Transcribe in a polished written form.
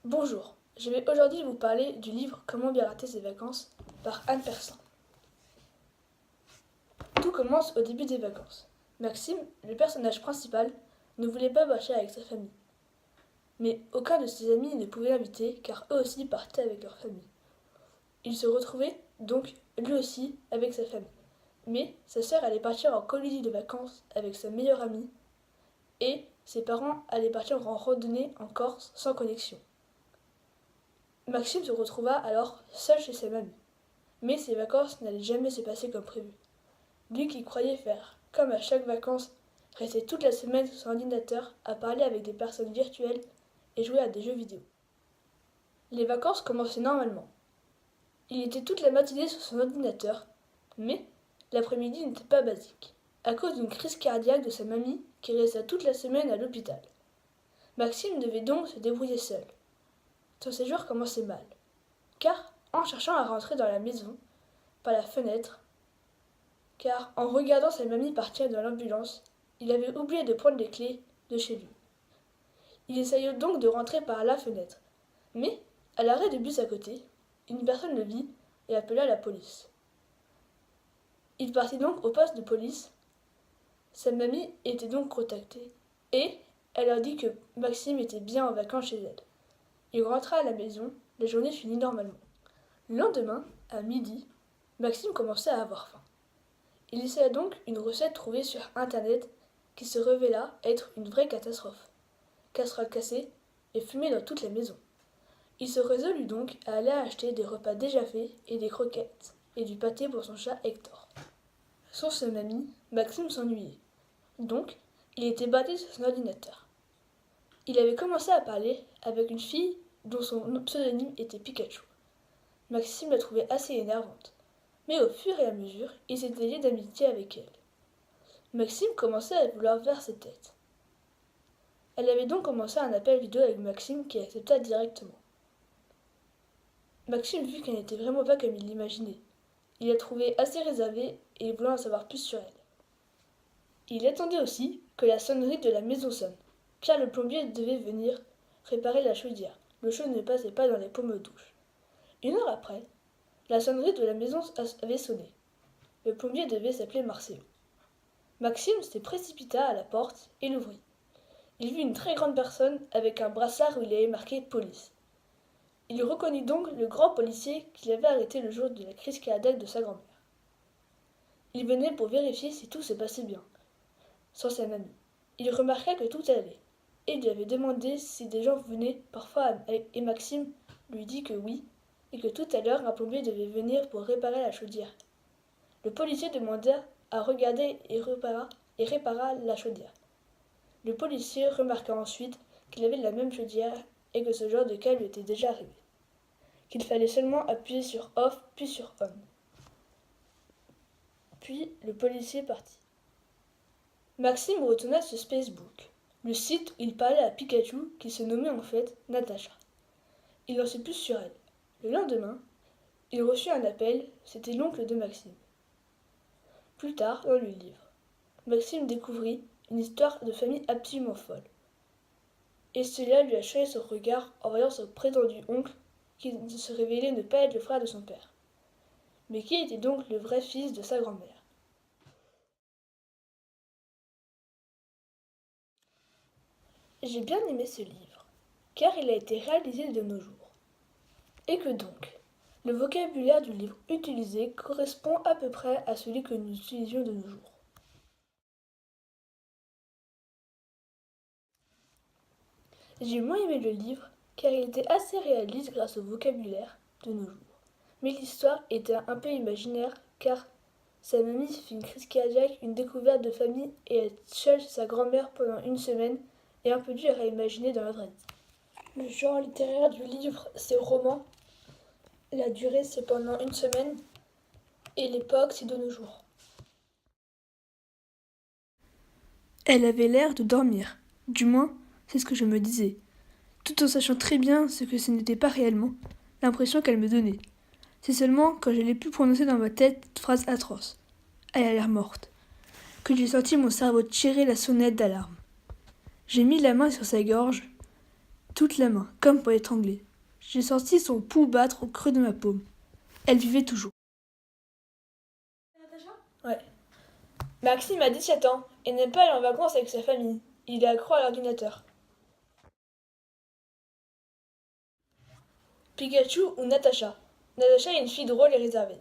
Bonjour, je vais aujourd'hui vous parler du livre Comment bien rater ses vacances par Anne Persson. Tout commence au début des vacances. Maxime, le personnage principal, ne voulait pas marcher avec sa famille. Mais aucun de ses amis ne pouvait l'inviter car eux aussi partaient avec leur famille. Il se retrouvait donc lui aussi avec sa famille. Mais sa sœur allait partir en colonie de vacances avec sa meilleure amie et ses parents allaient partir en randonnée en Corse sans connexion. Maxime se retrouva alors seul chez sa mamie. Mais ses vacances n'allaient jamais se passer comme prévu. Lui qui croyait faire comme à chaque vacances, restait toute la semaine sur son ordinateur à parler avec des personnes virtuelles et jouer à des jeux vidéo. Les vacances commençaient normalement. Il était toute la matinée sur son ordinateur, mais l'après-midi n'était pas basique, à cause d'une crise cardiaque de sa mamie qui resta toute la semaine à l'hôpital. Maxime devait donc se débrouiller seul. Son séjour commençait mal, car en cherchant à rentrer dans la maison, par la fenêtre, car en regardant sa mamie partir dans l'ambulance, il avait oublié de prendre les clés de chez lui. Il essayait donc de rentrer par la fenêtre, mais, à l'arrêt de bus à côté, une personne le vit et appela la police. Il partit donc au poste de police. Sa mamie était donc contactée, et elle leur dit que Maxime était bien en vacances chez elle. Il rentra à la maison, la journée finit normalement. Le lendemain, à midi, Maxime commençait à avoir faim. Il essaya donc une recette trouvée sur internet qui se révéla être une vraie catastrophe. Casserole cassée et fumée dans toute la maison. Il se résolut donc à aller acheter des repas déjà faits et des croquettes et du pâté pour son chat Hector. Sans son ami, Maxime s'ennuyait. Donc, il était battu sur son ordinateur. Il avait commencé à parler avec une fille dont son pseudonyme était Pikachu. Maxime la trouvait assez énervante. Mais au fur et à mesure, il s'était lié d'amitié avec elle. Maxime commençait à vouloir faire ses têtes. Elle avait donc commencé un appel vidéo avec Maxime qui accepta directement. Maxime vit qu'elle n'était vraiment pas comme il l'imaginait. Il la trouvait assez réservée et voulant en savoir plus sur elle. Il attendait aussi que la sonnerie de la maison sonne, car le plombier devait venir réparer la chaudière. Le chaud ne passait pas dans les pommes de douche. Une heure après, la sonnerie de la maison avait sonné. Le plombier devait s'appeler Marcelo. Maxime se précipita à la porte et l'ouvrit. Il vit une très grande personne avec un brassard où il avait marqué police. Il reconnut donc le grand policier qu'il avait arrêté le jour de la crise cardiaque de sa grand-mère. Il venait pour vérifier si tout se passait bien, sans sa mamie. Il remarqua que tout allait, et lui avait demandé si des gens venaient parfois et Maxime lui dit que oui, et que tout à l'heure un plombier devait venir pour réparer la chaudière. Le policier demanda à regarder et répara la chaudière. Le policier remarqua ensuite qu'il avait la même chaudière et que ce genre de cas lui était déjà arrivé. Qu'il fallait seulement appuyer sur off puis sur on. Puis le policier partit. Maxime retourna sur Facebook, le site où il parlait à Pikachu qui se nommait en fait Natacha. Il en sait plus sur elle. Le lendemain, il reçut un appel, c'était l'oncle de Maxime. Plus tard, dans le livre, Maxime découvrit une histoire de famille absolument folle. Et cela lui a changé son regard en voyant son prétendu oncle qui se révélait ne pas être le frère de son père. Mais qui était donc le vrai fils de sa grand-mère? J'ai bien aimé ce livre, car il a été réalisé de nos jours. Et que donc, le vocabulaire du livre utilisé correspond à peu près à celui que nous utilisions de nos jours. J'ai moins aimé le livre, car il était assez réaliste grâce au vocabulaire de nos jours. Mais l'histoire était un peu imaginaire, car sa mamie fait une crise cardiaque, une découverte de famille et être seule chez sa grand-mère pendant une semaine est un peu dur à imaginer dans la vraie vie. Le genre littéraire du livre, c'est roman. La durée, c'est pendant une semaine. Et l'époque, c'est de nos jours. Elle avait l'air de dormir. Du moins, c'est ce que je me disais. Tout en sachant très bien ce que ce n'était pas réellement, l'impression qu'elle me donnait. C'est seulement quand je l'ai pu prononcer dans ma tête cette phrase atroce. Elle a l'air morte. Que j'ai senti mon cerveau tirer la sonnette d'alarme. J'ai mis la main sur sa gorge, toute la main, comme pour l'étrangler. J'ai senti son pouls battre au creux de ma paume. Elle vivait toujours. Ouais. Maxime a 17 ans et n'aime pas aller en vacances avec sa famille. Il est accro à l'ordinateur. Pikachu ou Natacha. Natacha est une fille drôle et réservée.